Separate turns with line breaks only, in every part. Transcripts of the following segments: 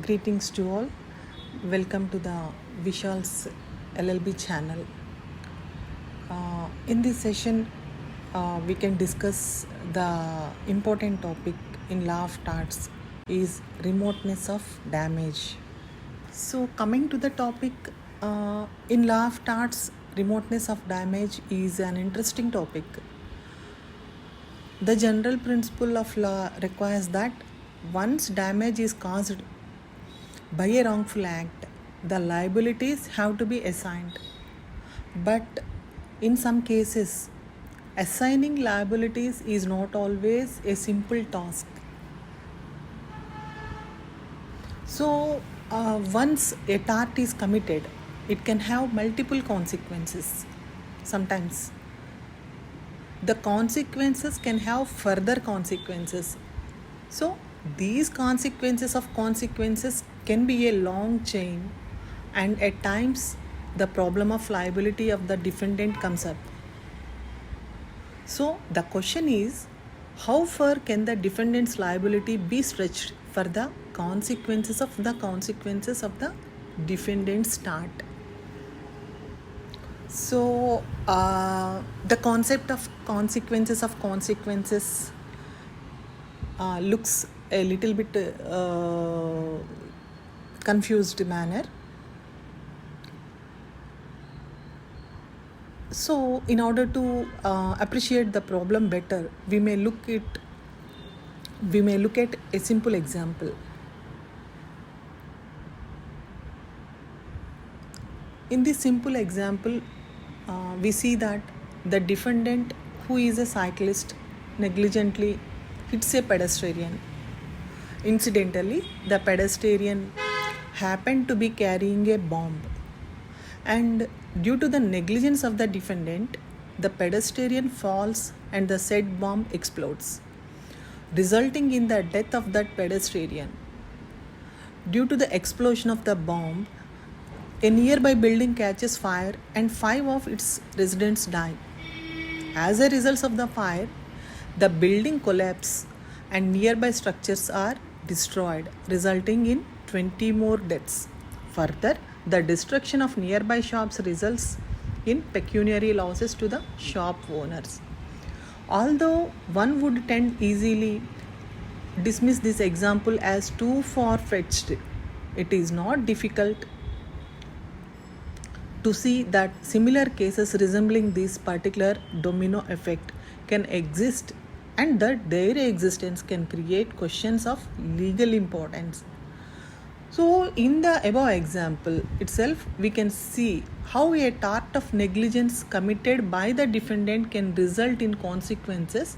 Greetings to all. Welcome to the Vishal's LLB channel. In this session, we can discuss the important topic in law of torts is remoteness of damage. So, coming to the topic, in law of torts, remoteness of damage is an interesting topic. The general principle of law requires that once damage is caused by a wrongful act, the liabilities have to be assigned. But in some cases, assigning liabilities is not always a simple task. So, once a tort is committed, it can have multiple consequences. Sometimes the consequences can have further consequences. So, these consequences can be a long chain, and at times the problem of liability of the defendant comes up. So, the question is, how far can the defendant's liability be stretched for the consequences of the defendant's tort? So, the concept of consequences looks a little bit confused manner. So, in order to appreciate the problem better, we may look at a simple example. In this simple example, we see that the defendant, who is a cyclist, negligently hits a pedestrian. Incidentally, the pedestrian happened to be carrying a bomb, and due to the negligence of the defendant, the pedestrian falls and the said bomb explodes, resulting in the death of that pedestrian. Due to the explosion of the bomb, a nearby building catches fire and 5 of its residents die. As a result of the fire, the building collapses and nearby structures are destroyed, resulting in 20 more deaths. Further, the destruction of nearby shops results in pecuniary losses to the shop owners. Although one would tend easily dismiss this example as too far-fetched, it is not difficult to see that similar cases resembling this particular domino effect can exist, and that their existence can create questions of legal importance. So, in the above example itself, we can see how a tort of negligence committed by the defendant can result in consequences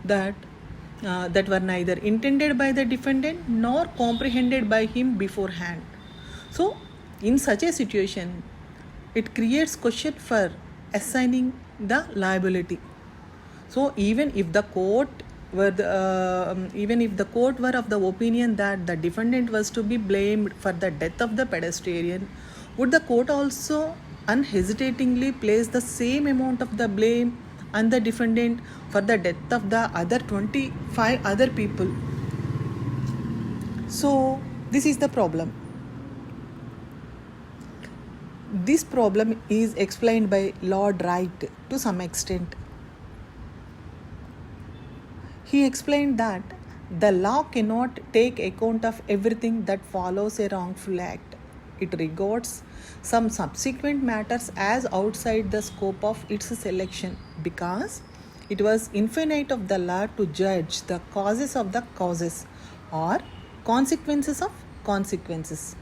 that were neither intended by the defendant nor comprehended by him beforehand. So, in such a situation, it creates question for assigning the liability. So, even if the court were of the opinion that the defendant was to be blamed for the death of the pedestrian, would the court also unhesitatingly place the same amount of the blame on the defendant for the death of the other 25 other people? So, this is the problem. This problem is explained by Lord Wright to some extent. He explained that the law cannot take account of everything that follows a wrongful act. It regards some subsequent matters as outside the scope of its selection, because it was infinite of the law to judge the causes of the causes or consequences of consequences.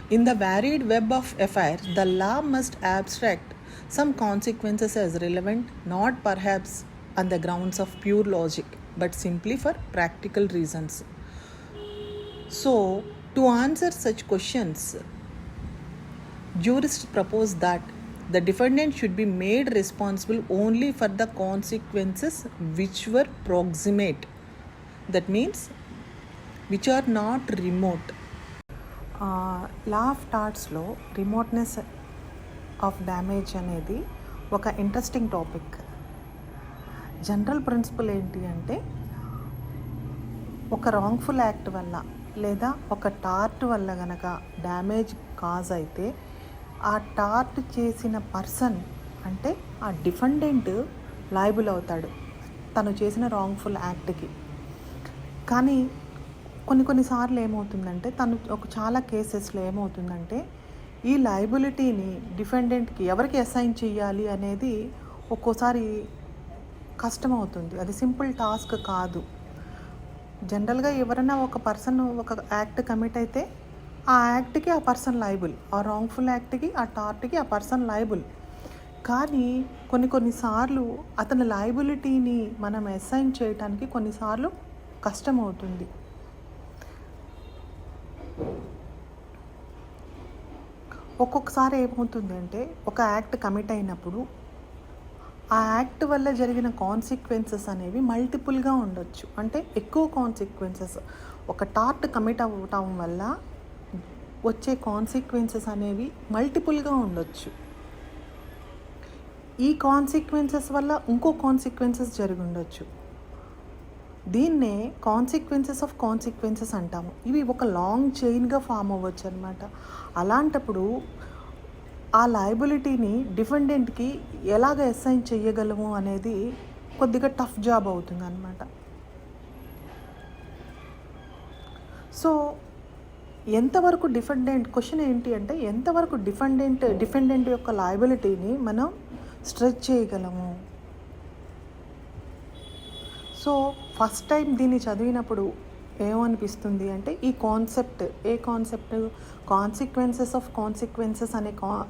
In the varied web of affairs, the law must abstract some consequences as relevant, not perhaps on the grounds of pure logic, but simply for practical reasons. So, to answer such questions, jurists propose that the defendant should be made responsible only for the consequences which were proximate. That means, which are not remote. Law of టార్ట్స్లో remoteness of damage అనేది ఒక interesting topic. General principal ఏంటి అంటే, ఒక wrongful act వల్ల లేదా ఒక tart వల్ల గనక డ్యామేజ్ కాజ్ అయితే ఆ టార్ట్ చేసిన పర్సన్ అంటే ఆ డిఫెండెంట్ లయబుల్ అవుతాడు తను చేసిన రాంగ్ఫుల్ యాక్ట్కి. కానీ కొన్నిసార్లు ఏమవుతుందంటే చాలా కేసెస్లో ఏమవుతుందంటే ఈ లయబిలిటీని డిఫెండెంట్కి ఎవరికి అసైన్ చేయాలి అనేది ఒక్కోసారి కష్టమవుతుంది. అది సింపుల్ టాస్క్ కాదు. జనరల్గా ఎవరైనా ఒక పర్సన్ ఒక యాక్ట్ కమిట్ అయితే ఆ యాక్ట్కి ఆ పర్సన్ లయబుల్, ఆ రాంగ్ఫుల్ యాక్ట్కి ఆ టార్ట్కి ఆ పర్సన్ లయబుల్. కానీ కొన్నిసార్లు అతని లయబిలిటీని మనం అసైన్ చేయడానికి కొన్నిసార్లు కష్టమవుతుంది. ఒక్కొక్కసారి ఏమవుతుంది అంటే ఒక యాక్ట్ కమిట్ అయినప్పుడు ఆ యాక్ట్ వల్ల జరిగిన కాన్సిక్వెన్సెస్ అనేవి మల్టిపుల్గా ఉండొచ్చు. అంటే ఎక్కువ కాన్సిక్వెన్సెస్, ఒక టార్ట్ కమిట్ అవ్వటం వల్ల వచ్చే కాన్సిక్వెన్సెస్ అనేవి మల్టిపుల్గా ఉండొచ్చు. ఈ కాన్సిక్వెన్సెస్ వల్ల ఇంకో కాన్సిక్వెన్సెస్ జరిగి ఉండొచ్చు. దీన్నే కాన్సిక్వెన్సెస్ ఆఫ్ కాన్సిక్వెన్సెస్ అంటాము. ఇవి ఒక లాంగ్ చైన్గా ఫామ్ అవ్వచ్చు అనమాట. అలాంటప్పుడు ఆ లయబిలిటీని డిఫెండెంట్కి ఎలాగ అసైన్ చేయగలము అనేది కొద్దిగా టఫ్ జాబ్ అవుతుంది అనమాట. సో ఎంతవరకు క్వశ్చన్ ఏంటి అంటే ఎంతవరకు డిఫెండెంట్ యొక్క లయబిలిటీని మనం స్ట్రెచ్ చేయగలము. సో ఫస్ట్ టైం దీన్ని చదివినప్పుడు ఏమనిపిస్తుంది అంటే ఈ కాన్సెప్ట్ కాన్సిక్వెన్సెస్ ఆఫ్ కాన్సిక్వెన్సెస్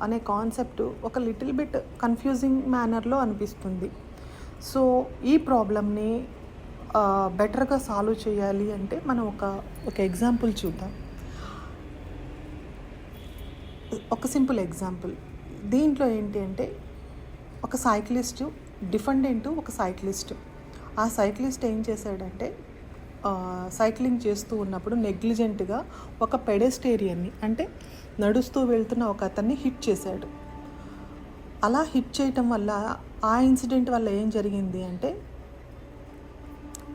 అనే కాన్సెప్ట్ ఒక లిటిల్ బిట్ కన్ఫ్యూజింగ్ మేనర్లో అనిపిస్తుంది. సో ఈ ప్రాబ్లమ్ని బెటర్గా సాల్వ్ చేయాలి అంటే మనం ఒక ఎగ్జాంపుల్ చూద్దాం. ఒక సింపుల్ ఎగ్జాంపుల్. దీంట్లో ఏంటి అంటే ఒక సైక్లిస్టు డిఫెండెంట్ ఒక సైక్లిస్ట్. ఆ సైక్లిస్ట్ ఏం చేశాడంటే సైక్లింగ్ చేస్తూ ఉన్నప్పుడు నెగ్లిజెంట్గా ఒక పెడెస్టేరియన్ని అంటే నడుస్తూ వెళ్తున్న ఒక అతన్ని హిట్ చేశాడు. అలా హిట్ చేయటం వల్ల ఆ ఇన్సిడెంట్ వల్ల ఏం జరిగింది అంటే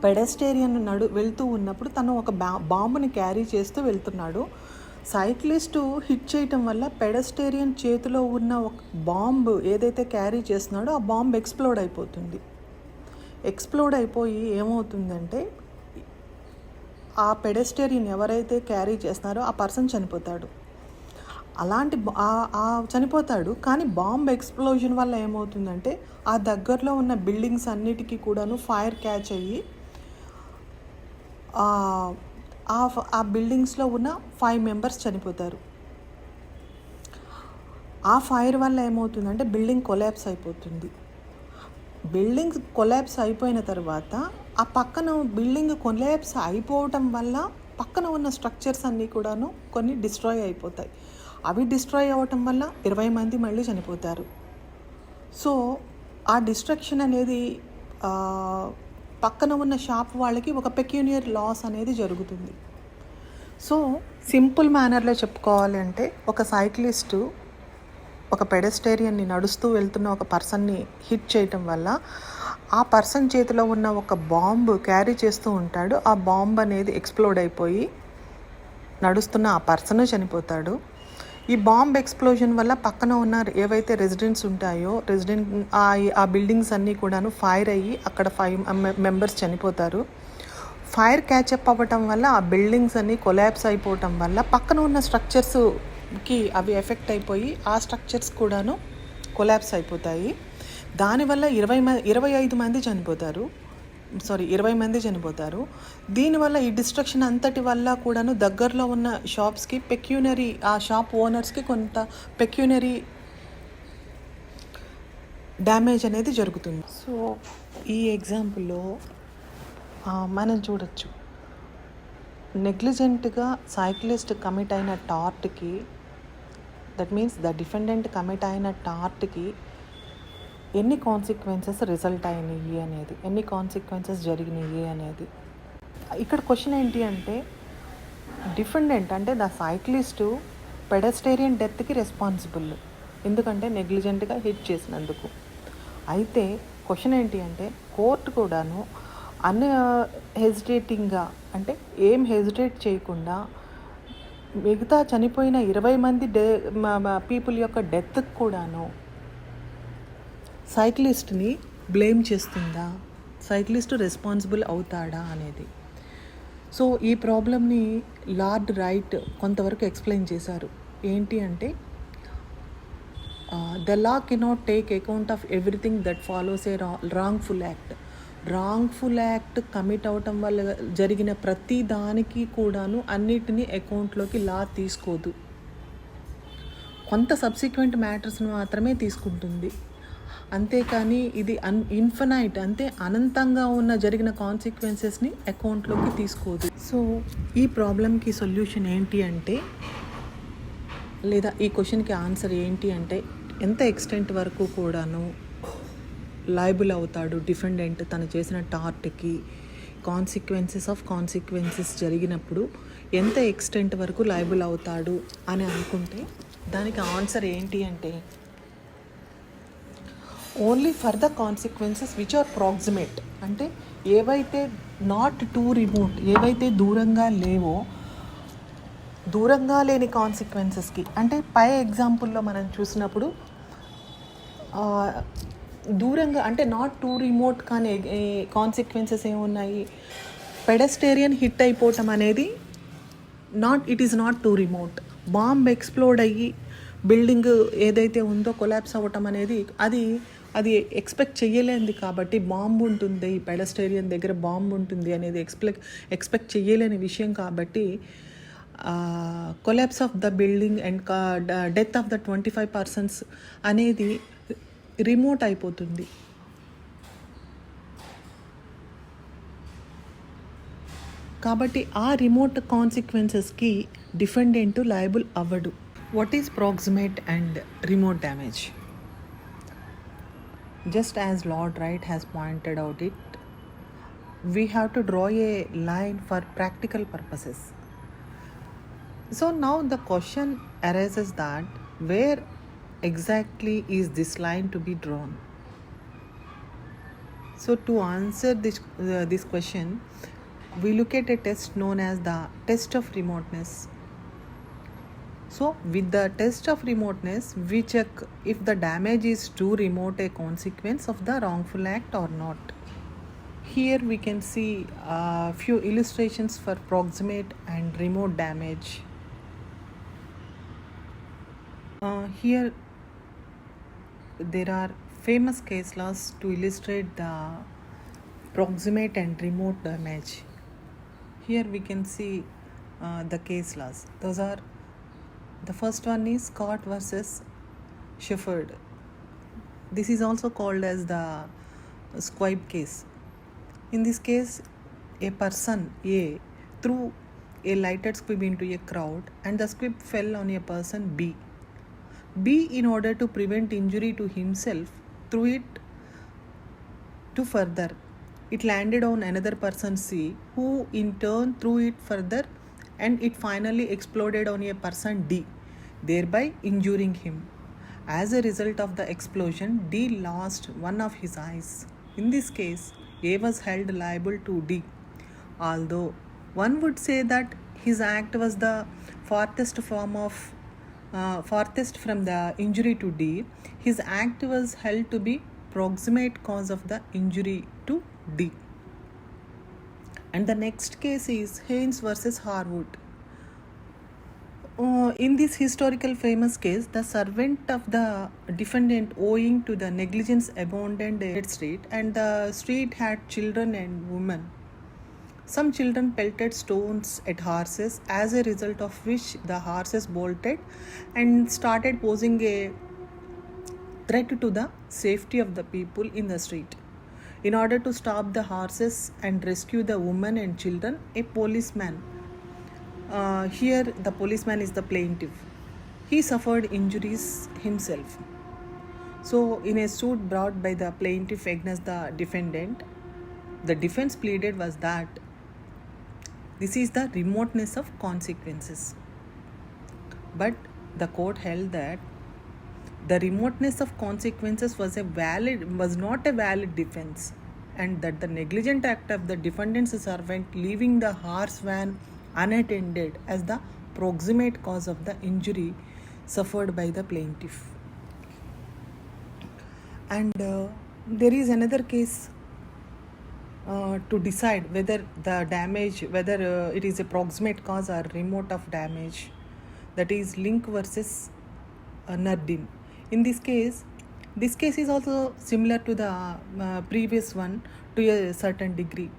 పెడెస్టేరియన్ వెళ్తూ ఉన్నప్పుడు తను ఒక బాంబుని క్యారీ చేస్తూ వెళ్తున్నాడు. సైక్లిస్టు హిట్ చేయటం వల్ల పెడెస్టేరియన్ చేతిలో ఉన్న ఒక బాంబు ఏదైతే క్యారీ చేస్తున్నాడో ఆ బాంబు ఎక్స్ప్లోడ్ అయిపోతుంది. ఎక్స్ప్లోడ్ అయిపోయి ఏమవుతుందంటే ఆ పెడెస్టేరియన్ ఎవరైతే క్యారీ చేస్తున్నారో ఆ పర్సన్ చనిపోతాడు. చనిపోతాడు. కానీ బాంబ్ ఎక్స్ప్లోజన్ వల్ల ఏమవుతుందంటే ఆ దగ్గరలో ఉన్న బిల్డింగ్స్ అన్నిటికీ కూడాను ఫైర్ క్యాచ్ అయ్యి ఆ బిల్డింగ్స్లో ఉన్న 5 మెంబర్స్ చనిపోతారు. ఆ ఫైర్ వల్ల ఏమవుతుందంటే బిల్డింగ్ కొలాప్స్ అయిపోతుంది. బిల్డింగ్ కొలాప్స్ అయిపోయిన తర్వాత ఆ పక్కన బిల్డింగ్ కొలాప్స్ అయిపోవటం వల్ల పక్కన ఉన్న స్ట్రక్చర్స్ అన్నీ కూడాను కొన్ని డిస్ట్రాయ్ అయిపోతాయి. అవి డిస్ట్రాయ్ అవ్వటం వల్ల 20 మంది మళ్ళీ చనిపోతారు. సో ఆ డిస్ట్రక్షన్ అనేది పక్కన ఉన్న షాప్ వాళ్ళకి ఒక పెక్యూనియర్ లాస్ అనేది జరుగుతుంది. సో సింపుల్ మేనర్లో చెప్పుకోవాలి అంటే ఒక సైక్లిస్టు ఒక పెడెస్టేరియన్ని నడుస్తూ వెళ్తున్న ఒక పర్సన్ని హిట్ చేయటం వల్ల ఆ పర్సన్ చేతిలో ఉన్న ఒక బాంబు క్యారీ చేస్తూ ఉంటాడు. ఆ బాంబు అనేది ఎక్స్ప్లోడ్ అయిపోయి నడుస్తున్న ఆ పర్సన్ చనిపోతాడు. ఈ బాంబ్ ఎక్స్ప్లోజన్ వల్ల పక్కన ఉన్న ఏవైతే రెసిడెంట్స్ ఉంటాయో ఆ బిల్డింగ్స్ అన్నీ కూడాను ఫైర్ అయ్యి అక్కడ 5 మెంబర్స్ చనిపోతారు. ఫైర్ క్యాచప్ అవ్వటం వల్ల ఆ బిల్డింగ్స్ అన్నీ కొలాప్స్ అయిపోవటం వల్ల పక్కన ఉన్న స్ట్రక్చర్స్కి అవి ఎఫెక్ట్ అయిపోయి ఆ స్ట్రక్చర్స్ కూడాను కొలాప్స్ అయిపోతాయి. దానివల్ల 20 మంది చనిపోతారు. దీనివల్ల ఈ డిస్ట్రక్షన్ అంతటి వల్ల కూడాను దగ్గరలో ఉన్న షాప్స్కి ఆ షాప్ ఓనర్స్కి కొంత పెక్యూనరీ డ్యామేజ్ అనేది జరుగుతుంది. సో ఈ ఎగ్జాంపుల్లో మనం చూడొచ్చు, నెగ్లిజెంట్గా సైక్లిస్ట్ కమిట్ అయిన టార్ట్కి, that means the defendant commit అయిన టార్ట్కి ఎన్ని కాన్సిక్వెన్సెస్ రిజల్ట్ అయినాయి అనేది, ఎన్ని కాన్సిక్వెన్సెస్ జరిగినాయి అనేది. ఇక్కడ క్వశ్చన్ ఏంటి అంటే డిఫెండెంట్ అంటే ద సైక్లిస్టు పెడెస్టేరియన్ డెత్కి రెస్పాన్సిబుల్, ఎందుకంటే నెగ్లిజెంట్గా హిట్ చేసినందుకు. అయితే క్వశ్చన్ ఏంటి అంటే కోర్టు కూడాను హెజిటేటింగ్గా, అంటే ఏం హెజిటేట్ చేయకుండా మిగతా చనిపోయిన 20 మంది పీపుల్ యొక్క డెత్కి కూడాను సైక్లిస్ట్ని బ్లేమ్ చేస్తుందా, సైక్లిస్ట్ రెస్పాన్సిబుల్ అవుతాడా అనేది. సో ఈ ప్రాబ్లమ్ని లార్డ్ రైట్ కొంతవరకు ఎక్స్ప్లెయిన్ చేశారు. ఏంటి అంటే, the law cannot take account of everything that follows A wrongful act. Wrongful act commit అవటం వల్ల జరిగిన ప్రతి దానికి కూడాను అన్నిటినీ అకౌంట్లోకి లా తీసుకోదు. కొంత సబ్సిక్వెంట్ మ్యాటర్స్ని మాత్రమే తీసుకుంటుంది. అంతేకాని ఇది ఇన్ఫినైట్, అంటే అనంతంగా ఉన్న జరిగిన కాన్సిక్వెన్సెస్ని అకౌంట్లోకి తీసుకోదు. సో ఈ ప్రాబ్లంకి సొల్యూషన్ ఏంటి అంటే, లేదా ఈ క్వశ్చన్కి ఆన్సర్ ఏంటి అంటే, ఎంత ఎక్స్టెంట్ వరకు కూడాను లయబుల్ అవుతాడు డిఫెండెంట్ తను చేసిన టార్ట్కి. కాన్సిక్వెన్సెస్ జరిగినప్పుడు ఎంత ఎక్స్టెంట్ వరకు లయబుల్ అవుతాడు అని అనుకుంటే, దానికి ఆన్సర్ ఏంటి అంటే, only for the consequences which are proximate. అంటే ఏవైతే నాట్ టూ రిమోట్, ఏవైతే దూరంగా లేవో, దూరంగా లేని కాన్సిక్వెన్సెస్కి. అంటే పై ఎగ్జాంపుల్లో మనం చూసినప్పుడు దూరంగా అంటే నాట్ టూ రిమోట్ కానీ కాన్సిక్వెన్సెస్ ఏమున్నాయి, పెడస్టేరియన్ హిట్ అయిపోవటం అనేది it is not two remote. Bomb explode అయ్యి బిల్డింగ్ ఏదైతే ఉందో కొలాప్స్ అవ్వటం అనేది అది ఎక్స్పెక్ట్ చేయలేనిది. కాబట్టి బాంబు ఉంటుంది, పెడస్టేరియన్ దగ్గర బాంబు ఉంటుంది అనేది ఎక్స్పెక్ట్ చేయలేని విషయం. కాబట్టి collapse of the building and death of the 25 persons అనేది రిమోట్ అయిపోతుంది. కాబట్టి ఆ రిమోట్ కాన్సిక్వెన్సెస్కి డిఫెండెంట్ లయబుల్ అవ్వడు. What is proximate and remote damage? Just as Lord Wright has pointed out it, we have to draw a line for practical purposes. So now the question arises that where exactly is this line to be drawn? So to answer this question, we look at a test known as the test of remoteness. So with the test of remoteness, we check if the damage is too remote a consequence of the wrongful act or not. Here we can see a few illustrations for proximate and remote damage. Here there are famous case laws to illustrate the proximate and remote damage. Here we can see the case laws. Those are, the first one is Scott versus Shepherd. This is also called as the squib case. In this case, a person A threw a lighted squib into a crowd and the squib fell on a person B. B, in order to prevent injury to himself, threw it to further. It landed on another person C, who in turn threw it further, and it finally exploded on a person D, thereby injuring him. As a result of the explosion, D lost one of his eyes. In this case, A was held liable to D. Although one would say that his act was the farthest from the injury to D, his act was held to be proximate cause of the injury to D. And the next case is Haynes versus Harwood. In this historical famous case, the servant of the defendant, owing to the negligence, abandoned a street, and the street had children and women. Some children pelted stones at horses, as a result of which the horses bolted and started posing a threat to the safety of the people in the street. In order to stop the horses and rescue the women and children, a policeman, here the policeman is the plaintiff, he suffered injuries himself. So in a suit brought by the plaintiff against the defendant, the defense pleaded was that this is the remoteness of consequences. But the court held that the remoteness of consequences was not a valid defense. and that the negligent act of the defendant's servant leaving the horse van unattended as the proximate cause of the injury suffered by the plaintiff. And there is another case to decide whether the damage, whether it is a proximate cause or remote of damage, that is Link versus Nardin. In this case is also similar to the previous one to a certain degree.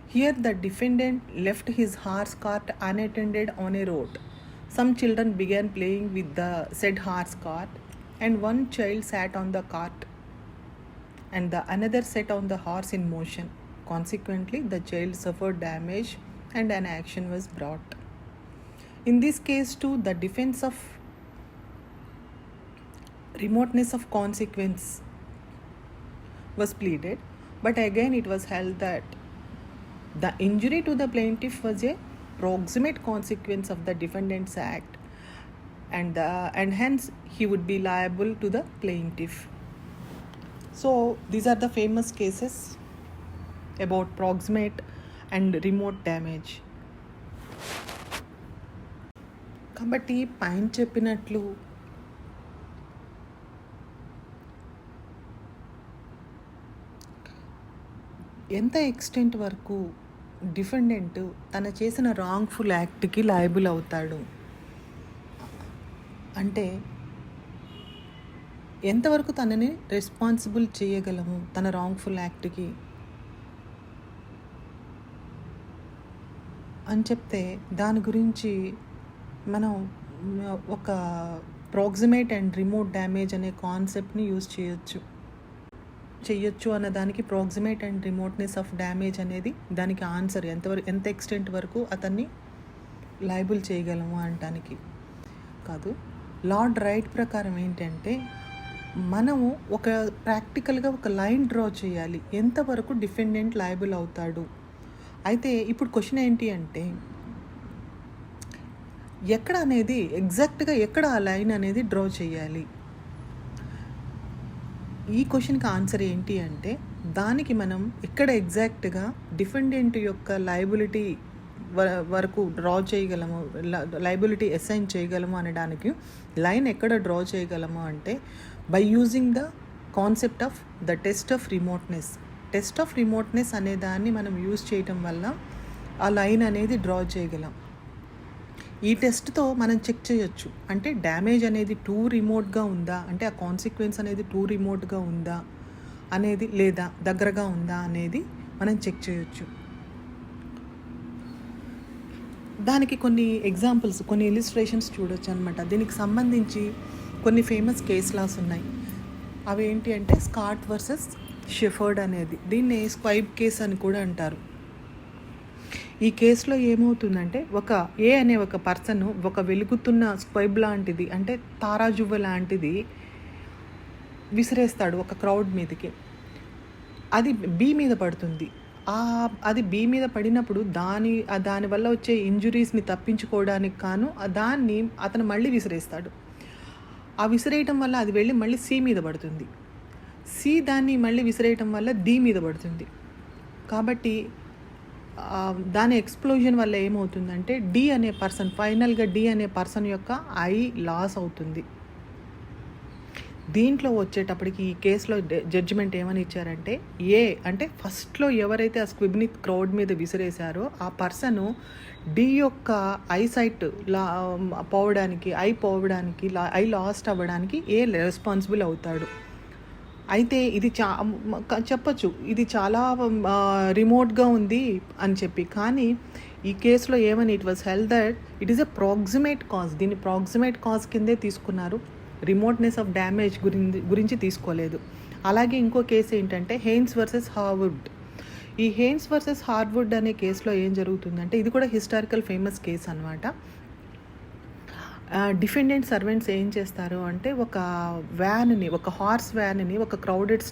Here the defendant left his horse cart unattended on a road. Some children began playing with the said horse cart, and one child sat on the cart and the another sat on the horse in motion. Consequently, the child suffered damage and an action was brought. In this case too, the defense of remoteness of consequence was pleaded, but again it was held that the injury to the plaintiff was a proximate consequence of the defendant's act, and hence he would be liable to the plaintiff. So these are the famous cases about proximate and remote damage. కాబట్టి పైన చెప్పినట్లు ఎంత extent వరకు defendant తన చేసిన wrongful యాక్ట్కి liable అవుతాడు అంటే ఎంతవరకు తనని రెస్పాన్సిబుల్ చేయగలము తన రాంగ్ఫుల్ యాక్ట్కి అని చెప్తే దాని గురించి మనం ఒక ప్రాక్సిమేట్ అండ్ రిమోట్ డ్యామేజ్ అనే కాన్సెప్ట్ని యూజ్ చేయొచ్చు అన్న దానికి proximate and remoteness of damage అనేది దానికి ఆన్సర్. ఎంత ఎక్స్టెంట్ వరకు అతన్ని లయబుల్ చేయగలము అనటానికి కాదు. లార్డ్ రైట్ ప్రకారం ఏంటంటే మనము ఒక ప్రాక్టికల్గా ఒక లైన్ డ్రా చేయాలి ఎంతవరకు డిఫెండెంట్ లయబుల్ అవుతాడు. అయితే ఇప్పుడు క్వశ్చన్ ఏంటి అంటే ఎక్కడ అనేది ఎగ్జాక్ట్గా ఎక్కడ ఆ లైన్ అనేది డ్రా చేయాలి. ఈ క్వశ్చన్కి ఆన్సర్ ఏంటి అంటే దానికి మనం ఎక్కడ ఎగ్జాక్ట్గా డిఫెండెంట్ యొక్క లయబిలిటీ వరకు డ్రా చేయగలము, లయబిలిటీ అసైన్ చేయగలము అనడానికి లైన్ ఎక్కడ డ్రా చేయగలము అంటే by using the concept of the test of remoteness. Test of remoteness అనే దాన్ని మనం యూజ్ చేయటం వల్ల ఆ లైన్ అనేది డ్రా చేయగలం. ఈ టెస్ట్తో మనం చెక్ చేయొచ్చు అంటే డ్యామేజ్ అనేది టూ రిమోట్గా ఉందా, అంటే ఆ కాన్సిక్వెన్స్ అనేది టూ రిమోట్గా ఉందా అనేది, లేదా దగ్గరగా ఉందా అనేది మనం చెక్ చేయొచ్చు. దానికి కొన్ని ఎగ్జాంపుల్స్, కొన్ని ఇలిస్ట్రేషన్స్ చూడొచ్చు అనమాట. దీనికి సంబంధించి కొన్ని ఫేమస్ కేస్ లాస్ ఉన్నాయి. అవి ఏంటి అంటే స్కాట్ వర్సెస్ షెఫర్డ్ అనేది, దీన్ని స్క్వైబ్ కేస్ అని కూడా అంటారు. ఈ కేసులో ఏమవుతుందంటే ఒక ఏ అనే ఒక పర్సన్ ఒక వెలుగుతున్న స్క్వైబ్ లాంటిది అంటే తారాజువ్వ లాంటిది విసిరేస్తాడు ఒక క్రౌడ్ మీదకి. అది బి మీద పడుతుంది. అది బి మీద పడినప్పుడు దానివల్ల వచ్చే ఇంజురీస్ని తప్పించుకోవడానికి కాను దాన్ని అతను మళ్ళీ విసిరేస్తాడు. ఆ విసిరేయటం వల్ల అది వెళ్ళి మళ్ళీ సి మీద పడుతుంది. సి దాన్ని మళ్ళీ విసిరేయటం వల్ల డి మీద పడుతుంది. కాబట్టి దాని ఎక్స్ప్లోజన్ వల్ల ఏమవుతుందంటే ఫైనల్గా డి అనే పర్సన్ యొక్క ఐ లాస్ అవుతుంది. దీంట్లో వచ్చేటప్పటికి ఈ కేసులో జడ్జిమెంట్ ఏమని ఇచ్చారంటే ఏ అంటే ఫస్ట్లో ఎవరైతే ఆ స్క్విబ్ని క్రౌడ్ మీద విసిరేశారో ఆ పర్సను డి యొక్క ఐసైట్ పోవడానికి ఐ లాస్ట్ అవ్వడానికి ఏ రెస్పాన్సిబుల్ అవుతాడు. అయితే ఇది చెప్పచ్చు ఇది చాలా రిమోట్గా ఉంది అని చెప్పి, కానీ ఈ కేసులో ఏమని it was held that it is a proximate cause. దీన్ని ప్రాక్సిమేట్ కాజ్ కిందే తీసుకున్నారు, రిమోట్నెస్ ఆఫ్ డ్యామేజ్ గురించి తీసుకోలేదు. అలాగే ఇంకో కేసు ఏంటంటే హెయిన్స్ వర్సెస్ హార్వుడ్. ఈ హెయిన్స్ వర్సెస్ హార్వుడ్ అనే కేసులో ఏం జరుగుతుందంటే ఇది కూడా హిస్టారికల్ ఫేమస్ కేసు అనమాట. డిఫెండెంట్ సర్వెంట్స్ ఏం చేస్తారు అంటే ఒక హార్స్ వ్యాన్ని ఒక క్రౌడెడ్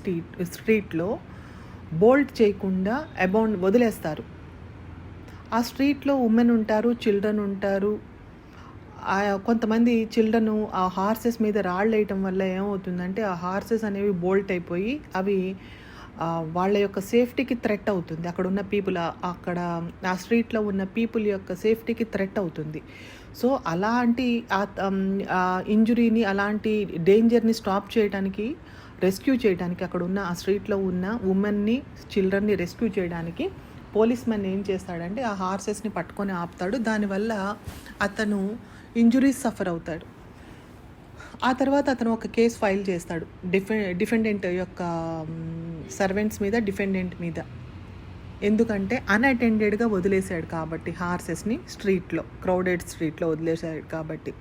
స్ట్రీట్లో బోల్ట్ చేయకుండా వదిలేస్తారు. ఆ స్ట్రీట్లో ఉమెన్ ఉంటారు, చిల్డ్రన్ ఉంటారు. కొంతమంది చిల్డ్రన్ ఆ హార్సెస్ మీద రాళ్ళు వేయటం వల్ల ఏమవుతుందంటే ఆ హార్సెస్ అనేవి బోల్ట్ అయిపోయి అవి వాళ్ళ యొక్క సేఫ్టీకి థ్రెట్ అవుతుంది. అక్కడ ఉన్న పీపుల్ అక్కడ ఆ స్ట్రీట్‌లో ఉన్న పీపుల్ యొక్క సేఫ్టీకి థ్రెట్ అవుతుంది. సో, అలాంటి ఇంజురీని, అలాంటి డేంజర్‌ని స్టాప్ చేయడానికి, రెస్క్యూ చేయడానికి, అక్కడున్న ఆ స్ట్రీట్‌లో ఉన్న వుమెన్‌ని, చిల్డ్రన్‌ని రెస్క్యూ చేయడానికి పోలీస్ మ్యాన్ ఏం చేస్తాడంటే ఆ హార్సెస్‌ని పట్టుకొని ఆపుతాడు. దానివల్ల అతను ఇంజురీస్ సఫర్ అవుతాడు. ఆ తర్వాత అతను ఒక కేస్ ఫైల్ చేస్తాడు డిఫెండెంట్ యొక్క సర్వెంట్స్ మీద, డిఫెండెంట్ మీద. ఎందుకంటే అన్అటెండెడ్గా వదిలేశాడు కాబట్టి హార్సెస్ని స్ట్రీట్లో, క్రౌడెడ్ స్ట్రీట్లో వదిలేశాడు కాబట్టి.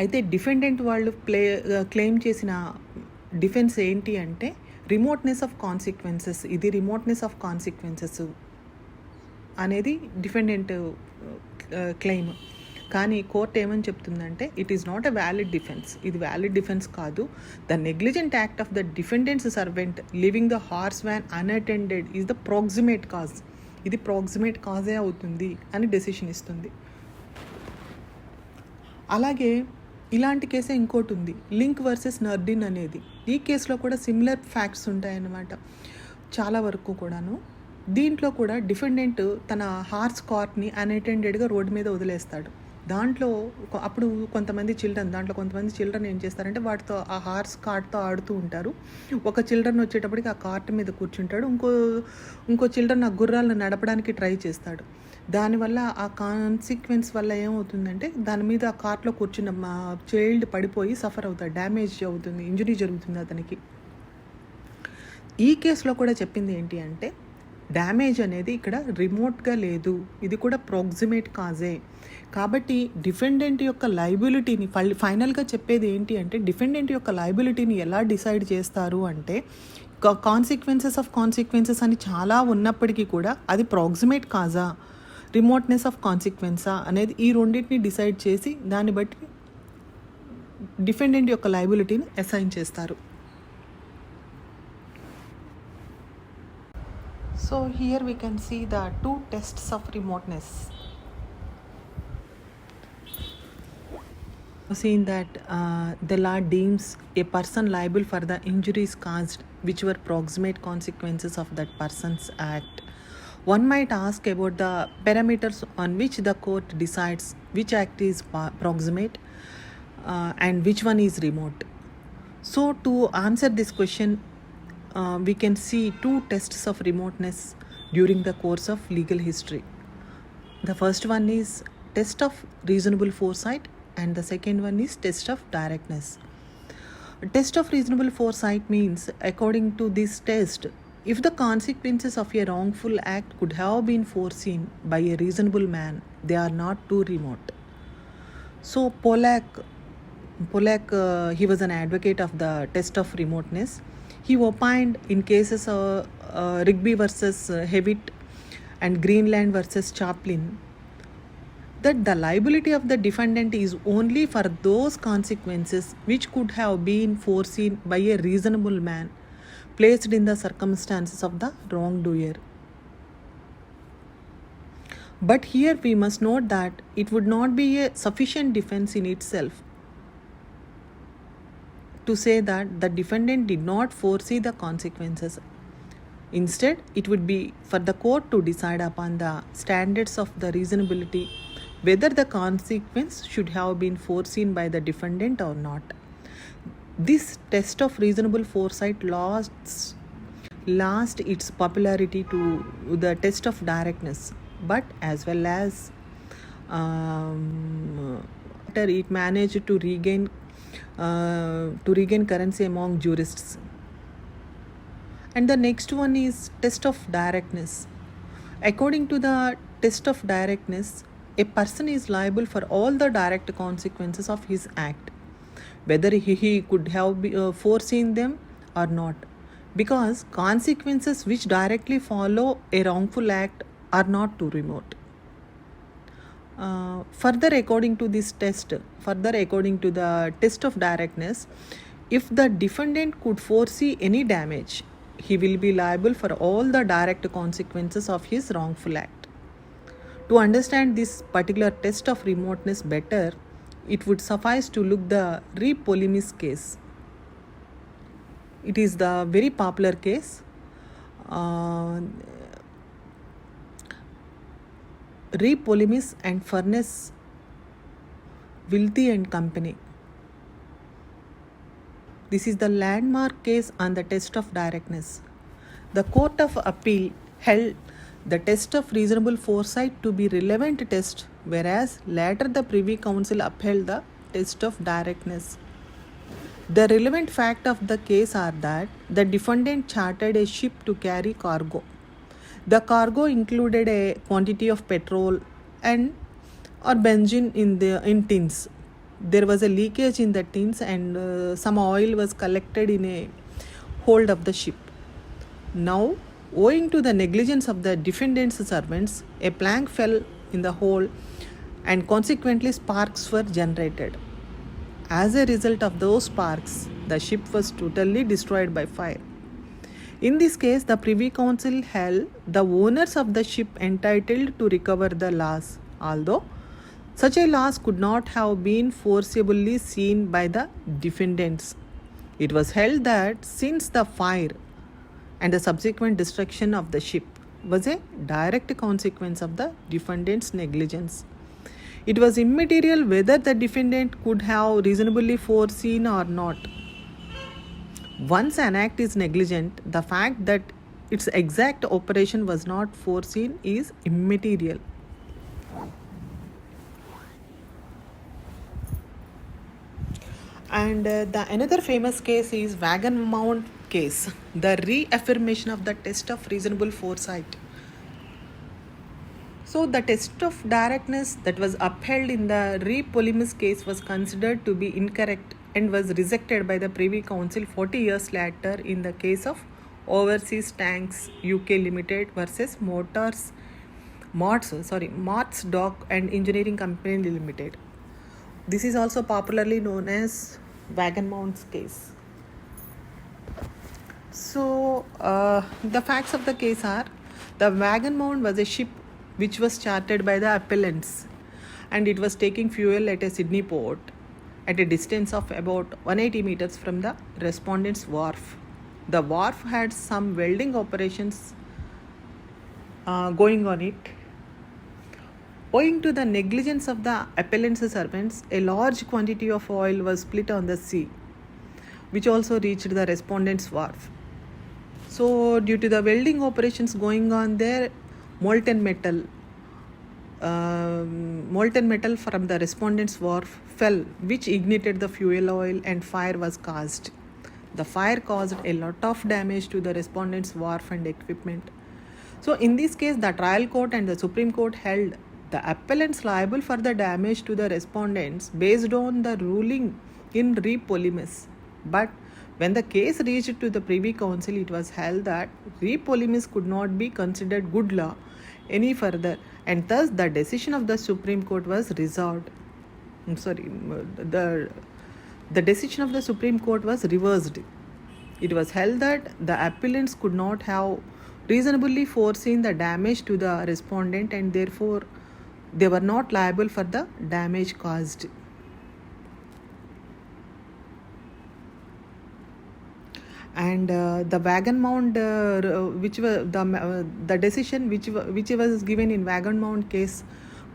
అయితే డిఫెండెంట్ వాళ్ళు క్లెయిమ్ చేసిన డిఫెన్స్ ఏంటి అంటే రిమోట్నెస్ ఆఫ్ కాన్సిక్వెన్సెస్. ఇది రిమోట్నెస్ ఆఫ్ కాన్సిక్వెన్సెస్ అనేది డిఫెండెంట్ క్లెయిమ్. కానీ కోర్ట్ ఏమని చెప్తుందంటే it is not a valid defence. ఇది వ్యాలిడ్ డిఫెన్స్ కాదు. The negligent act of the defendants servant living the horse van unattended is the proximate cause. ఇది proximate కాజే అవుతుంది అని decision ఇస్తుంది. అలాగే ఇలాంటి కేసే ఇంకోటి ఉంది, లింక్ వర్సెస్ నర్డిన్ అనేది. ఈ కేసులో కూడా సిమిలర్ ఫ్యాక్ట్స్ ఉంటాయన్నమాట చాలా వరకు కూడాను. దీంట్లో కూడా డిఫెండెంట్ తన హార్స్ కార్ట్ని అన్అటెండెడ్గా రోడ్డు మీద వదిలేస్తాడు. దాంట్లో అప్పుడు కొంతమంది చిల్డ్రన్ ఏం చేస్తారంటే వాటితో ఆ హార్స్ కార్ట్తో ఆడుతూ ఉంటారు. ఒక చిల్డ్రన్ వచ్చేటప్పటికి ఆ కార్ట్ మీద కూర్చుంటాడు, ఇంకో చిల్డ్రన్ ఆ గుర్రాలను నడపడానికి ట్రై చేస్తాడు. దానివల్ల ఆ కాన్సిక్వెన్స్ వల్ల ఏమవుతుందంటే దాని మీద ఆ కార్ట్లో కూర్చున్న మా చైల్డ్ పడిపోయి సఫర్ అవుతాడు, డ్యామేజ్ అవుతుంది, ఇంజరీ జరుగుతుంది అతనికి. ఈ కేసులో కూడా చెప్పింది ఏంటి అంటే డ్యామేజ్ అనేది ఇక్కడ రిమోట్గా లేదు, ఇది కూడా ప్రాక్సిమేట్ కాజే. కాబట్టి డిఫెండెంట్ యొక్క లయబిలిటీని ఫైనల్గా చెప్పేది ఏంటి అంటే డిఫెండెంట్ యొక్క లయబిలిటీని ఎలా డిసైడ్ చేస్తారు అంటే కాన్సిక్వెన్సెస్ ఆఫ్ కాన్సిక్వెన్సెస్ అని చాలా ఉన్నప్పటికీ కూడా అది ప్రాక్సిమేట్ కాజా, రిమోట్నెస్ ఆఫ్ కాన్సిక్వెన్సా అనేది ఈ రెండింటిని డిసైడ్ చేసి దాన్ని బట్టి డిఫెండెంట్ యొక్క లయబిలిటీని అసైన్ చేస్తారు. So here we can see the two tests of remoteness. Seen that the law deems a person liable for the injuries caused which were proximate consequences of that person's act. One might ask about the parameters on which the court decides which act is proximate and which one is remote. So to answer this question, we can see two tests of remoteness during the course of legal history. The first one is test of reasonable foresight and the second one is test of directness. Test of reasonable foresight means, according to this test, if the consequences of a wrongful act could have been foreseen by a reasonable man, they are not too remote. So Pollack, he was an advocate of the test of remoteness. He opined in cases of Rigby versus Hewitt and Greenland versus Chaplin that the liability of the defendant is only for those consequences which could have been foreseen by a reasonable man placed in the circumstances of the wrongdoer. But here we must note that it would not be a sufficient defense in itself to say that the defendant did not foresee the consequences. Instead, it would be for the court to decide upon the standards of the reasonability whether the consequence should have been foreseen by the defendant or not. This test of reasonable foresight lost its popularity to the test of directness, but as well as it managed to regain currency among jurists. And the next one is test of directness. According to the test of directness, a person is liable for all the direct consequences of his act, whether he could have foreseen them or not, because consequences which directly follow a wrongful act are not too remote. Further, according to the test of directness, if the defendant could foresee any damage, he will be liable for all the direct consequences of his wrongful act. To understand this particular test of remoteness better, it would suffice to look the Re Polimis case. It is the very popular case. Re Polymis and Furnace Wilty and Company. This is the landmark case on the test of directness. The Court of Appeal held the test of reasonable foresight to be relevant test, whereas later the Privy Council upheld the test of directness. The relevant fact of the case are that the defendant chartered a ship to carry cargo. The cargo included a quantity of petrol and or benzene in tins. There was a leakage in the tins and some oil was collected in a hold of the ship. Now, owing to the negligence of the defendant's servants, a plank fell in the hole and consequently sparks were generated. As a result of those sparks, the ship was totally destroyed by fire. In this case, the Privy Council held the owners of the ship entitled to recover the loss, although such a loss could not have been forcibly seen by the defendants. It was held that since the fire and the subsequent destruction of the ship was a direct consequence of the defendant's negligence, it was immaterial whether the defendant could have reasonably foreseen or not. Once an act is negligent, the fact that its exact operation was not foreseen is immaterial. And the another famous case is Wagon Mount case, the reaffirmation of the test of reasonable foresight. So the test of directness that was upheld in the Re Polymis case was considered to be incorrect and was rejected by the Privy Council 40 years later in the case of Overseas Tanks UK Limited versus Marts Dock and Engineering Company Limited. This is also popularly known as Wagon Mounts case. So the facts of the case are: the Wagon Mount was a ship which was chartered by the appellants, and it was taking fuel at a Sydney port at a distance of about 180 meters from the respondent's wharf. The wharf had some welding operations going on it. Owing to the negligence of the appellant's servants, a large quantity of oil was split on the sea, which also reached the respondent's wharf. So, due to the welding operations going on there, molten metal from the respondent's wharf fell, which ignited the fuel oil and fire was caused. The fire caused a lot of damage to the respondent's wharf and equipment. So, in this case, the trial court and the Supreme Court held the appellants liable for the damage to the respondents based on the ruling in Re Polymis. But when the case reached to the Privy Council, it was held that Re Polymis could not be considered good law any further, and thus the decision of the Supreme Court was resolved. The decision of the Supreme Court was reversed. It was held that the appellants could not have reasonably foreseen the damage to the respondent, and therefore they were not liable for the damage caused. And the Wagon Mount, which was the decision which was given in Wagon Mount case,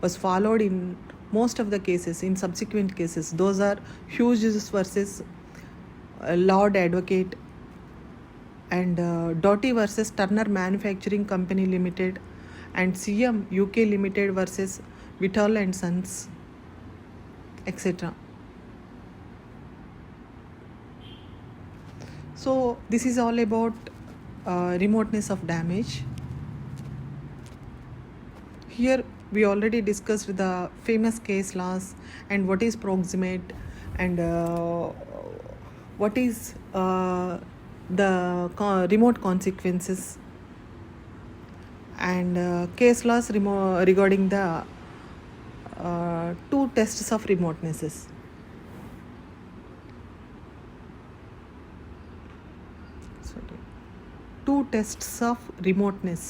was followed in most of the cases, in subsequent cases. Those are Hughes versus Lord Advocate, and Doughty versus Turner Manufacturing Company Limited, and CM UK Limited versus Whitall and Sons, etc. So this is all about remoteness of damage. Here we already discussed the famous case laws and what is proximate and what is the remote consequences, and case laws regarding the two tests of remotenesses. Two tests of remoteness.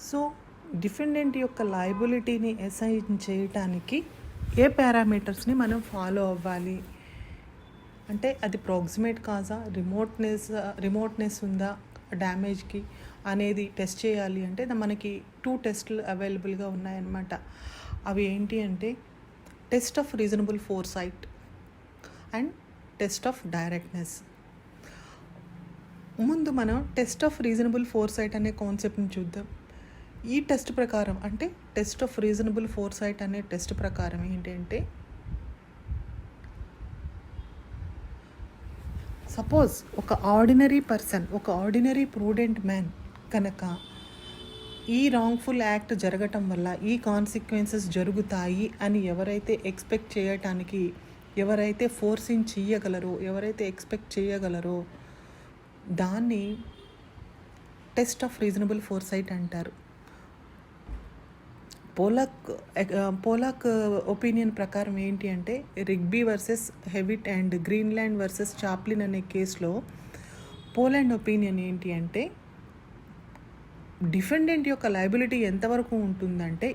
So defendant యొక్క లయబిలిటీని assign చేయటానికి ఏ పారామీటర్స్ని మనం follow అవ్వాలి అంటే అది proximate కాజా, remoteness ఉందా డ్యామేజ్కి అనేది test చేయాలి అంటే మనకి 2 టెస్ట్లు అవైలబుల్గా ఉన్నాయన్నమాట. అవి ఏంటి అంటే test of reasonable foresight and test of directness. ముందు మనం టెస్ట్ ఆఫ్ రీజనబుల్ ఫోర్సైట్ అనే కాన్సెప్ట్ని చూద్దాం. ఈ టెస్ట్ ప్రకారం అంటే టెస్ట్ ఆఫ్ రీజనబుల్ ఫోర్సైట్ అనే టెస్ట్ ప్రకారం ఏంటంటే సపోజ్ ఒక ఆర్డినరీ ప్రూడెంట్ మ్యాన్ కనుక ఈ రాంగ్ఫుల్ యాక్ట్ జరగటం వల్ల ఈ కాన్సిక్వెన్సెస్ జరుగుతాయి అని ఎవరైతే ఎక్స్పెక్ట్ చేయటానికి, ఎవరైతే ఫోర్సింగ్ చేయగలరో, ఎవరైతే ఎక్స్పెక్ట్ చేయగలరో దాన్ని టెస్ట్ ఆఫ్ రీజనబుల్ ఫోర్సైట్ అంటారు. పోలాక్ ఒపీనియన్ ప్రకారం ఏంటి అంటే Rigby versus Hewitt and Greenland versus Chaplin అనే కేసులో పోలాండ్ ఒపీనియన్ ఏంటి అంటే డిఫెండెంట్ యొక్క లయబిలిటీ ఎంతవరకు ఉంటుందంటే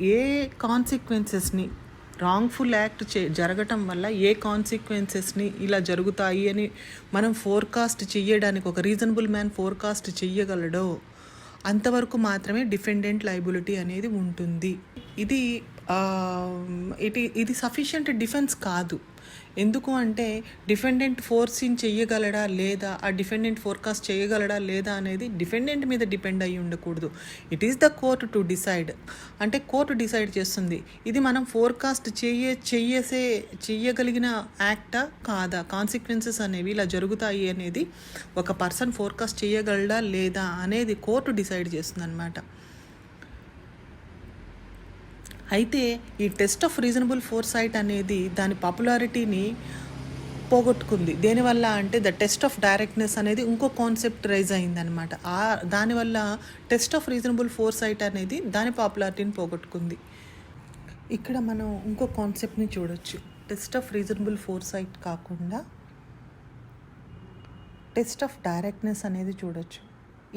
ఏ కాన్సిక్వెన్సెస్ని రాంగ్ఫుల్ యాక్ట్ జరగటం వల్ల ఏ కాన్సిక్వెన్సెస్ని ఇలా జరుగుతాయి అని మనం ఫోర్కాస్ట్ చెయ్యడానికి ఒక రీజనబుల్ మ్యాన్ ఫోర్కాస్ట్ చెయ్యగలడో అంతవరకు మాత్రమే డిఫెండెంట్ లయబిలిటీ అనేది ఉంటుంది. ఇది సఫిషియంట్ డిఫెన్స్ కాదు. ఎందుకు అంటే డిఫెండెంట్ ఫోర్సింగ్ చెయ్యగలడా లేదా, ఆ డిఫెండెంట్ ఫోర్కాస్ట్ చేయగలడా లేదా అనేది డిఫెండెంట్ మీద డిపెండ్ అయ్యి ఉండకూడదు. It is the court to decide. అంటే కోర్టు డిసైడ్ చేస్తుంది ఇది మనం ఫోర్కాస్ట్ చెయ్యగలిగిన యాక్టా కాదా, కాన్సిక్వెన్సెస్ అనేవి ఇలా జరుగుతాయి అనేది ఒక పర్సన్ ఫోర్కాస్ట్ చేయగలడా లేదా అనేది కోర్టు డిసైడ్ చేస్తుంది అన్నమాట. అయితే ఈ టెస్ట్ ఆఫ్ రీజనబుల్ ఫోర్సైట్ అనేది దాని పాపులారిటీని పోగొట్టుకుంది. దేనివల్ల అంటే ద టెస్ట్ ఆఫ్ డైరెక్ట్నెస్ అనేది ఇంకో కాన్సెప్ట్ రైజ్ అయిందనమాట. దానివల్ల టెస్ట్ ఆఫ్ రీజనబుల్ ఫోర్సైట్ అనేది దాని పాపులారిటీని పోగొట్టుకుంది. ఇక్కడ మనం ఇంకో కాన్సెప్ట్ని చూడొచ్చు. టెస్ట్ ఆఫ్ రీజనబుల్ ఫోర్సైట్ కాకుండా టెస్ట్ ఆఫ్ డైరెక్ట్నెస్ అనేది చూడొచ్చు.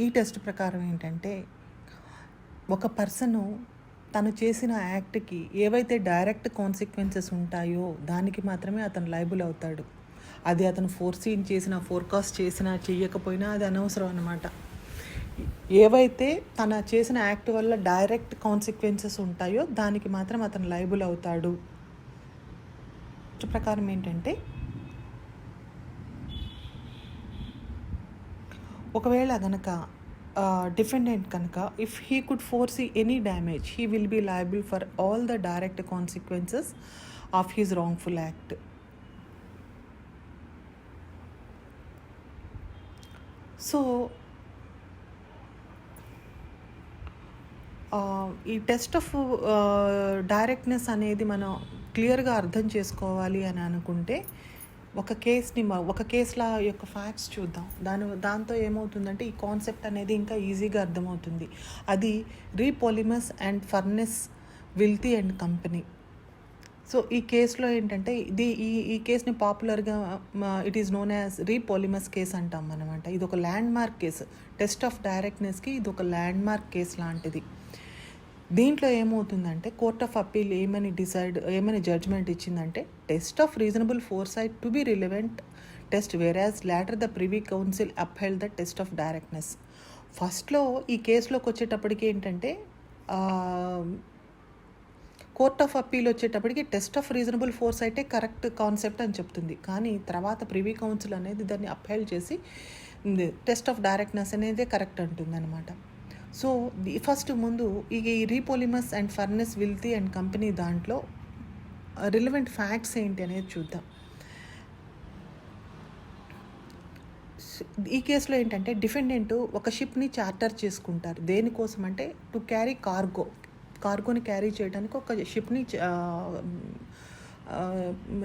ఈ టెస్ట్ ప్రకారం ఏంటంటే ఒక పర్సను తను చేసిన యాక్ట్కి ఏవైతే డైరెక్ట్ కాన్సిక్వెన్సెస్ ఉంటాయో దానికి మాత్రమే అతను లయబుల్ అవుతాడు. అది అతను ఫోర్సీన్ చేసినా, ఫోర్కాస్ట్ చేసినా, చెయ్యకపోయినా అది అనవసరం అన్నమాట. ఏవైతే తన చేసిన యాక్ట్ వల్ల డైరెక్ట్ కాన్సిక్వెన్సెస్ ఉంటాయో దానికి మాత్రం అతను లయబుల్ అవుతాడు. ప్రకారం ఏంటంటే ఒకవేళ గనక డిఫెండెంట్ కనుక if he could foresee any damage he will be liable for all the direct consequences of his wrongful act. So ఈ టెస్ట్ ఆఫ్ డైరెక్ట్నెస్ అనేది మనం క్లియర్గా అర్థం చేసుకోవాలి అని అనుకుంటే ఒక కేసుల యొక్క ఫ్యాక్ట్స్ చూద్దాం. దాంతో ఏమవుతుందంటే ఈ కాన్సెప్ట్ అనేది ఇంకా ఈజీగా అర్థమవుతుంది. అది re Polemis and Furness Withy and company. So ఈ కేసులో ఏంటంటే ఈ కేసుని పాపులర్గా it is known as re Polemis case అంటాం అనమాట. ఇది ఒక landmark case. Test of డైరెక్ట్నెస్కి ఇది ఒక ల్యాండ్ మార్క్ కేసు లాంటిది. దీంట్లో ఏమవుతుందంటే కోర్ట్ ఆఫ్ అప్పీల్ ఏమని జడ్జ్మెంట్ ఇచ్చిందంటే test of reasonable foresight to be relevant test whereas later the Privy Council upheld the test of directness. ఫస్ట్లో ఈ కేసులోకి వచ్చేటప్పటికి ఏంటంటే కోర్ట్ ఆఫ్ అప్పీల్ వచ్చేటప్పటికి టెస్ట్ ఆఫ్ రీజనబుల్ ఫోర్సైటే కరెక్ట్ కాన్సెప్ట్ అని చెప్తుంది. కానీ తర్వాత ప్రివీ కౌన్సిల్ అనేది దాన్ని అప్హెల్డ్ చేసి టెస్ట్ ఆఫ్ డైరెక్ట్నెస్ అనేది కరెక్ట్ అంటుంది అనమాట. సో ఫస్ట్ ముందు ఈ రీపోలిమస్ and Furness Withy and company దాంట్లో రిలవెంట్ ఫ్యాక్ట్స్ ఏంటి అనేది చూద్దాం. ఈ కేసులో ఏంటంటే డిఫెండెంట్ ఒక షిప్ని చార్టర్ చేసుకుంటారు. దేనికోసం అంటే టు క్యారీ కార్గోని క్యారీ చేయడానికి ఒక షిప్ని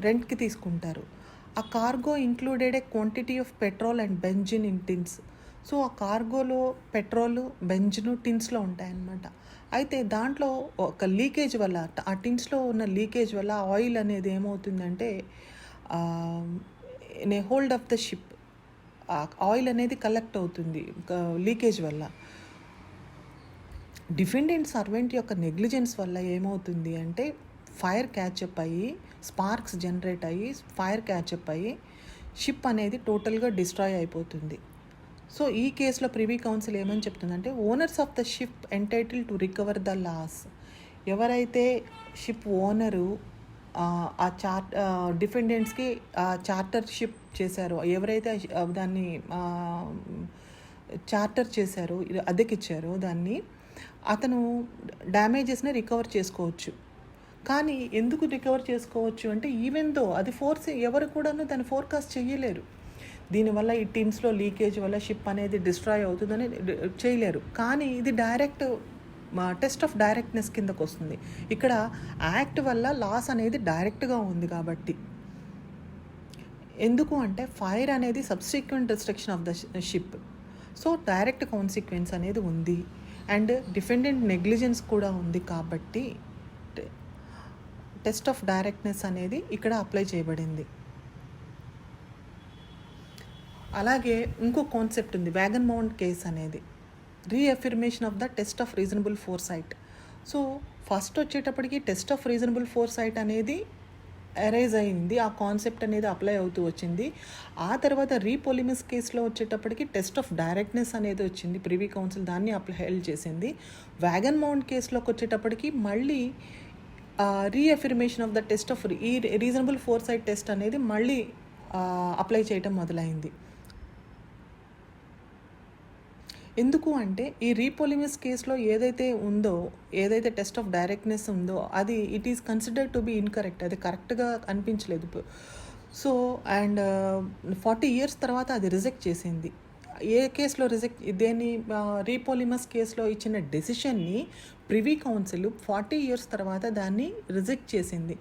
రెంట్కి తీసుకుంటారు. ఆ cargo included A quantity of petrol and benzene in tins. So ఆ కార్గోలో పెట్రోల్, బెంజిన్ టిన్స్లో ఉంటాయన్నమాట. అయితే దాంట్లో ఒక లీకేజ్ వల్ల, ఆ టిన్స్లో ఉన్న లీకేజ్ వల్ల ఆయిల్ అనేది ఏమవుతుందంటే in a hold of the ship oil అనేది కలెక్ట్ అవుతుంది లీకేజ్ వల్ల. డిఫెండెంట్ సర్వెంట్ యొక్క నెగ్లిజెన్స్ వల్ల ఏమవుతుంది అంటే ఫైర్ క్యాచప్ అయ్యి స్పార్క్స్ జనరేట్ అయ్యి ఫైర్ క్యాచప్ అయ్యి షిప్ అనేది టోటల్గా డిస్ట్రాయ్ అయిపోతుంది. సో ఈ కేసులో ప్రివీ కౌన్సిల్ ఏమని చెప్తుందంటే owners of the ship entitle to recover the loss. ఎవరైతే షిప్ ఓనరు ఆ డిఫెండెంట్స్కి చార్టర్షిప్ చేశారో, ఎవరైతే దాన్ని చార్టర్ చేశారో, అద్దెకిచ్చారో దాన్ని, అతను డ్యామేజెస్ని రికవర్ చేసుకోవచ్చు. కానీ ఎందుకు రికవర్ చేసుకోవచ్చు అంటే ఈవెన్ దో అది ఎవరు కూడాను దాన్ని ఫోర్కాస్ట్ చేయలేరు. దీనివల్ల ఈ టీమ్స్లో లీకేజ్ వల్ల షిప్ అనేది డిస్ట్రాయ్ అవుతుందని చేయలేరు. కానీ ఇది డైరెక్ట్ టెస్ట్ ఆఫ్ డైరెక్ట్నెస్ కిందకు వస్తుంది. ఇక్కడ యాక్ట్ వల్ల లాస్ అనేది డైరెక్ట్గా ఉంది కాబట్టి. ఎందుకు అంటే ఫైర్ అనేది subsequent destruction of the ship. So direct consequence అనేది ఉంది అండ్ డిఫెండెంట్ నెగ్లిజెన్స్ కూడా ఉంది కాబట్టి టెస్ట్ ఆఫ్ డైరెక్ట్నెస్ అనేది ఇక్కడ అప్లై చేయబడింది. అలాగే ఇంకో కాన్సెప్ట్ ఉంది, వ్యాగన్ మౌంట్ కేస్ అనేది, reaffirmation of the test of reasonable foresight. So first వచ్చేటప్పటికి టెస్ట్ ఆఫ్ రీజనబుల్ ఫోర్సైట్ అనేది అరైజ్ అయింది, ఆ కాన్సెప్ట్ అనేది అప్లై అవుతూ వచ్చింది. ఆ తర్వాత రీపోలిమిస్ కేసులో వచ్చేటప్పటికి టెస్ట్ ఆఫ్ డైరెక్ట్నెస్ అనేది వచ్చింది, ప్రివీ కౌన్సిల్ దాన్ని హెల్డ్ చేసింది. వ్యాగన్ మౌంట్ కేసులోకి వచ్చేటప్పటికి మళ్ళీ రీఎఫర్మేషన్ ఆఫ్ ద టెస్ట్ ఆఫ్ ఈ రీజనబుల్ ఫోర్సైట్ టెస్ట్ అనేది మళ్ళీ అప్లై చేయటం మొదలైంది. ఎందుకు అంటే ఈ రీపోలిమిస్ కేసులో ఏదైతే టెస్ట్ ఆఫ్ డైరెక్ట్నెస్ ఉందో అది it is considered to be incorrect, అది కరెక్ట్గా అనిపించలేదు. సో అండ్ 40 years తర్వాత అది రిజెక్ట్ చేసింది. ఏ కేసులో రీపోలిమస్ కేసులో ఇచ్చిన డెసిషన్ని ప్రివీ కౌన్సిల్ 40 years తర్వాత దాన్ని రిజెక్ట్ చేసింది.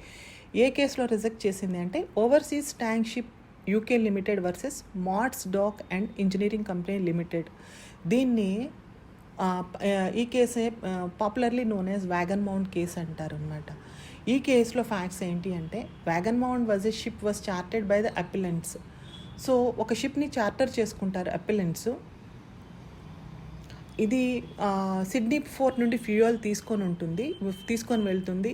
ఏ కేసులో రిజెక్ట్ చేసింది అంటే overseas tankship UK limited versus Morts Dock and engineering company limited. దీన్ని ఈ కేసే popularly known as Wagon Mound case అంటారు అనమాట. ఈ కేసులో ఫ్యాక్ట్స్ ఏంటి అంటే Wagon Mound was a ship was chartered by the appellants. So ఒక షిప్ని చార్టర్ చేసుకుంటారు అపిలెంట్స్. ఇది సిడ్నీ పోర్ట్ నుండి ఫ్యూయల్ తీసుకొని వెళ్తుంది.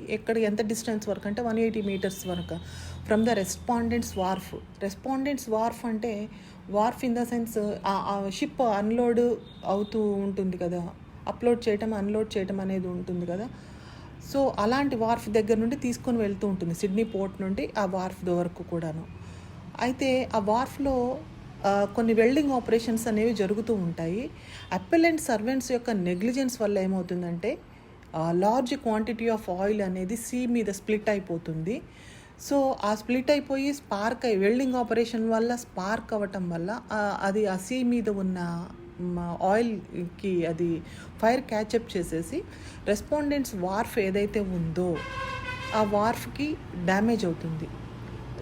ఎంత డిస్టెన్స్ వరకు అంటే 180 meters వరకు ఫ్రమ్ ద రెస్పాండెంట్స్ వార్ఫ్ అంటే వార్ఫ్ ఇన్ ద సెన్స్ ఆ షిప్ అన్లోడ్ అవుతూ ఉంటుంది కదా, అన్లోడ్ చేయటం అనేది ఉంటుంది కదా. సో అలాంటి వార్ఫ్ దగ్గర నుండి తీసుకొని వెళ్తూ ఉంటుంది సిడ్నీ పోర్ట్ నుండి ఆ వార్ఫ్ వరకు కూడాను. అయితే ఆ వార్ఫ్లో కొన్ని వెల్డింగ్ ఆపరేషన్స్ అనేవి జరుగుతూ ఉంటాయి. అపెలెంట్ సర్వెంట్స్ యొక్క నెగ్లిజెన్స్ వల్ల ఏమవుతుందంటే లార్జ్ క్వాంటిటీ ఆఫ్ ఆయిల్ అనేది సీ మీద స్ప్లిట్ అయిపోతుంది. సో ఆ స్ప్లిట్ అయిపోయి వెల్డింగ్ ఆపరేషన్ వల్ల స్పార్క్ అవ్వటం వల్ల అది ఆ సీ మీద ఉన్న ఆయిల్కి అది ఫైర్ క్యాచప్ చేసేసి రెస్పాండెంట్స్ వార్ఫ్ ఏదైతే ఉందో ఆ వార్ఫ్కి డ్యామేజ్ అవుతుంది,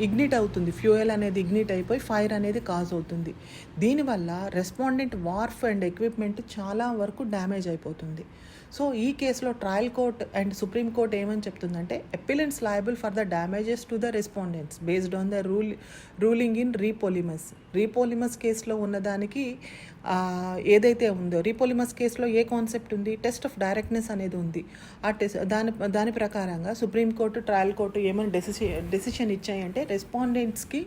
ఇగ్నిట్ అవుతుంది. ఫ్యూయల్ అనేది ఇగ్నిట్ అయిపోయి ఫైర్ అనేది కాజ్ అవుతుంది. దీనివల్ల రెస్పాండెంట్ వార్ఫ్ అండ్ ఎక్విప్మెంట్ చాలా వరకు డ్యామేజ్ అయిపోతుంది. సో ఈ కేసులో trial court and supreme court ఏమని చెప్తుందంటే appellants liable for the damages to the respondents based on the ruling in re Polemis కేసులో ఉన్నదానికి ఏదైతే ఉందో, రీపోలిమస్ కేసులో ఏ కాన్సెప్ట్ ఉంది, టెస్ట్ ఆఫ్ డైరెక్ట్నెస్ అనేది ఉంది. ఆ దాని ప్రకారంగా సుప్రీంకోర్టు ట్రయల్ కోర్టు ఏమైనా డెసిషన్ ఇచ్చాయంటే రెస్పాండెంట్స్కి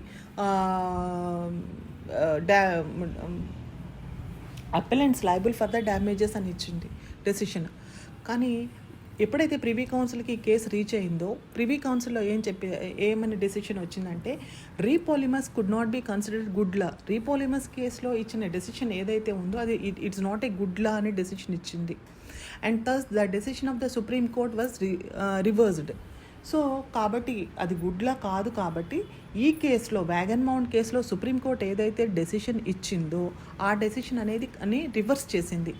appellants liable for the damages అని ఇచ్చింది డెసిషన్. కానీ ఎప్పుడైతే ప్రివీ కౌన్సిల్కి ఈ కేసు రీచ్ అయిందో ప్రివీ కౌన్సిల్లో ఏమని డెసిషన్ వచ్చిందంటే re Polemis could not be considered good law. Re Polemis కేసులో ఇచ్చిన డెసిషన్ ఏదైతే ఉందో అది it's not a good law అని డెసిషన్ ఇచ్చింది. And thus the decision of the supreme court was reversed. So కాబట్టి అది గుడ్లా కాదు. కాబట్టి ఈ కేసులో వ్యాగన్ మౌంట్ కేసులో సుప్రీంకోర్టు ఏదైతే డెసిషన్ ఇచ్చిందో ఆ డెసిషన్ అనేది రివర్స్ చేసింది.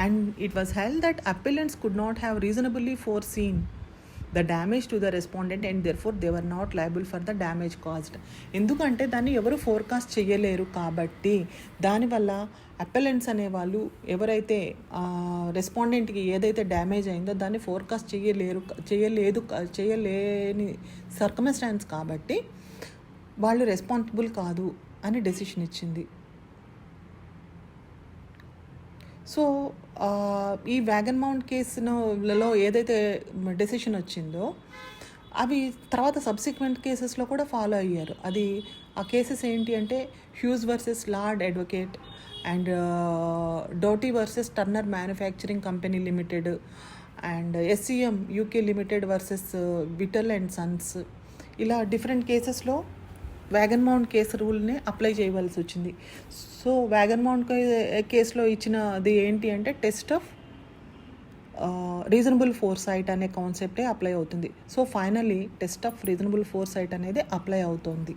And it was held that appellants could not have reasonably foreseen the damage to the respondent and therefore they were not liable for the damage caused. ఎందుకంటే దాన్ని ఎవరు forecast చేయలేరు కాబట్టి దానివల్ల అపెలెంట్స్ అనేవాళ్ళు ఎవరైతే రెస్పాండెంట్కి ఏదైతే డ్యామేజ్ అయిందో దాన్ని ఫోర్కాస్ట్ చేయలేని సర్కమ్స్టాన్స్ కాబట్టి వాళ్ళు రెస్పాన్సిబుల్ కాదు అని డెసిషన్ ఇచ్చింది. సో ఈ వ్యాగన్ మౌంట్ కేసులో ఏదైతే డెసిషన్ వచ్చిందో అవి తర్వాత సబ్సిక్వెంట్ కేసెస్లో కూడా ఫాలో అయ్యారు. అది ఆ కేసెస్ ఏంటి అంటే huge versus lord advocate and డోటీ versus Turner manufacturing company limited and SCM UK limited versus vital and Sons. ఇలా డిఫరెంట్ కేసెస్లో వ్యాగన్ మౌంట్ కేసు రూల్ని అప్లై చేయవలసి వచ్చింది. సో వ్యాగన్ మౌంట్ కేసులో ఇచ్చినది ఏంటి అంటే టెస్ట్ ఆఫ్ రీజనబుల్ ఫోర్సైట్ అనే కాన్సెప్టే అప్లై అవుతుంది. So finally test of reasonable foresight అనేది అప్లై అవుతుంది.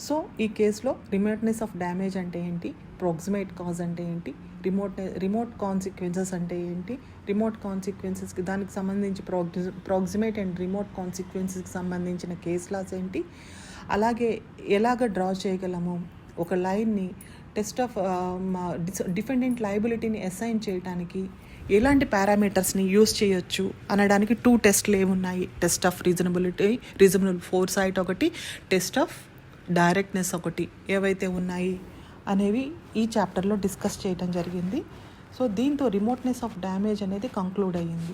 సో ఈ కేసులో రిమోట్నెస్ ఆఫ్ డ్యామేజ్ అంటే ఏంటి, ప్రాక్సిమేట్ కాజ్ అంటే ఏంటి, రిమోట్ కాన్సిక్వెన్సెస్ అంటే ఏంటి, రిమోట్ కాన్సిక్వెన్సెస్కి దానికి సంబంధించి ప్రాక్సిమేట్ అండ్ రిమోట్ కాన్సిక్వెన్సెస్కి సంబంధించిన కేస్ లాస్ ఏంటి, అలాగే ఎలాగ డ్రా చేయగలము ఒక లైన్ని టెస్ట్ ఆఫ్ డిఫెండెంట్ లయబిలిటీని అసైన్ చేయడానికి ఎలాంటి పారామీటర్స్ని యూస్ చేయొచ్చు అనడానికి 2 టెస్ట్లు ఏమున్నాయి, టెస్ట్ ఆఫ్ రీజనబుల్ ఫోర్సైట్ ఒకటి, టెస్ట్ ఆఫ్ డైరెక్ట్నెస్ ఒకటి, ఏవైతే ఉన్నాయి అనేవి ఈ చాప్టర్లో డిస్కస్ చేయడం జరిగింది. సో దీంతో రిమోట్నెస్ ఆఫ్ డ్యామేజ్ అనేది కంక్లూడ్ అయ్యింది.